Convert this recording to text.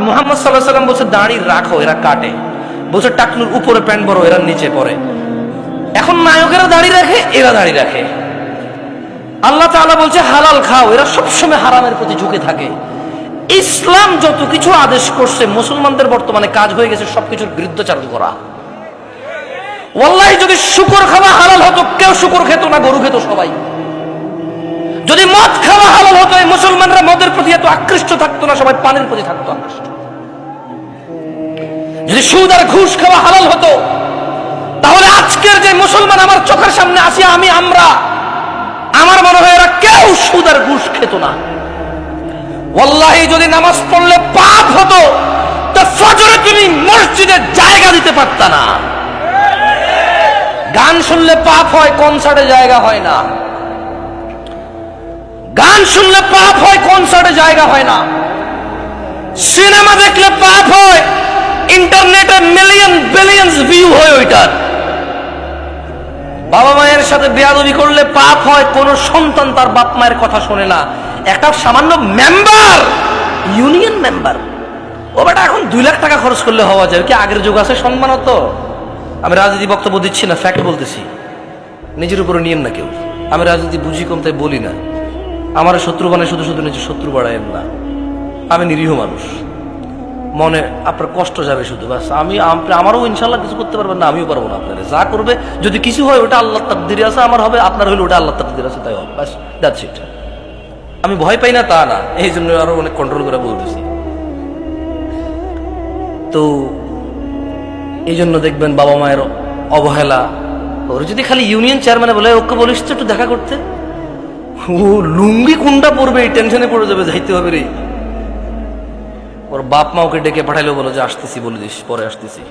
মুহাম্মদ সাল্লাল্লাহু আলাইহি ওয়াসাল্লাম বলছে দাড়ি রাখো, এরা কাটে। বলছে টাকনুর উপরে প্যান্ট বড়, এরা নিচে পরে। এখন নায়কেরা দাড়ি রাখে, এরা দাড়ি রাখে। আল্লাহ তাআলা বলছে হালাল খাও, এরা সবসময় হারামের প্রতি ঝুঁকে থাকে। ইসলাম যত কিছু আদেশ করছে, মুসলমানদের বর্তমানে কাজ হয়ে গেছে সবকিছুর বিরুদ্ধাচরণ করা। ওয়াল্লাহি যদি শুকর খাওয়া হালাল হতো, কেউ শুকর খেত না, গরু খেত সবাই। যদি মদ খাওয়া হালাল হতো, এই মুসলমানরা মদের প্রতি এত আকৃষ্ট থাকতো না, সবাই পানের প্রতি থাকতো আকৃষ্ট। যদি সুদ আর ঘুষ খাওয়া হালাল হতো, তাহলে আজকের যে মুসলমান আমার চোখের সামনে আসি, আমরা আমার মনে হয় এরা কেউ সুদ আর ঘুষ খেত না। ওয়াল্লাহি যদি নামাজ পড়লে পাপ হতো, তা ফজরে তুমি মসজিদে জায়গা দিতে পারতা না। গান শুনলে পাপ হয়, কনসার্টে জায়গা হয় না। গান শুনলে পাপ হয়, কনসার্টে জায়গা হয় না। সিনেমা দেখলে পাপ হয়, ইন্টারনেটে মিলিয়ন বিলিয়নস ভিউ হয় ওইটার। বাবা মায়ের সাথে বেয়াদবি করলে পাপ হয়, কোন সন্তান তার বাপ মায়ের কথা শোনে না। একটা সামান্য মেম্বার, ইউনিয়ন মেম্বার, ও বেটা এখন 2 লাখ টাকা খরচ করলে হওয়া যায়। কি আগের যুগ আছে সম্মানত? আমি রাজনীতি বক্তব্য দিচ্ছি না, ফ্যাক্ট বলতেছি। নিজের উপরে নিয়েন না কেউ। আমি রাজনীতি বুঝি কম, তাই বলি না। আমার শত্রু বানায় শুধু শুধু নিজের শত্রু বাড়ায়েন না। আমি নিরীহ মানুষ, মনে আপনার কষ্ট যাবে শুধু, বাস। আমারও ইনশাল্লাহ কিছু করতে পারবেন না, আমিও পারবো না। আপনার যা করবে, যদি কিছু হয় ওটা আল্লাহর তাকদীরে আছে, আমার হবে, আপনার হইলে ওটা আল্লাহর তাকদীরে আছে, তাই হবে, বাস, দ্যাটস ইট। আমি ভয় পাই না তা না, এই জন্য আরো অনেক কন্ট্রোল করে বলতেছি। তো এই জন্য দেখবেন বাবা মায়ের অবহেলা। ওর যদি খালি ইউনিয়ন চেয়ারম্যানে বলে ওকে বলিস তো একটু দেখা করতে, ও লুঙ্গি কোনটা পড়বে এই টেনশনে পড়ে যাবে, যাইতে হবে রে। ওর বাপ মা ওকে ডেকে পাঠাইলেও বলো যে আসতেছি, বলে দিস পরে আসতেছি।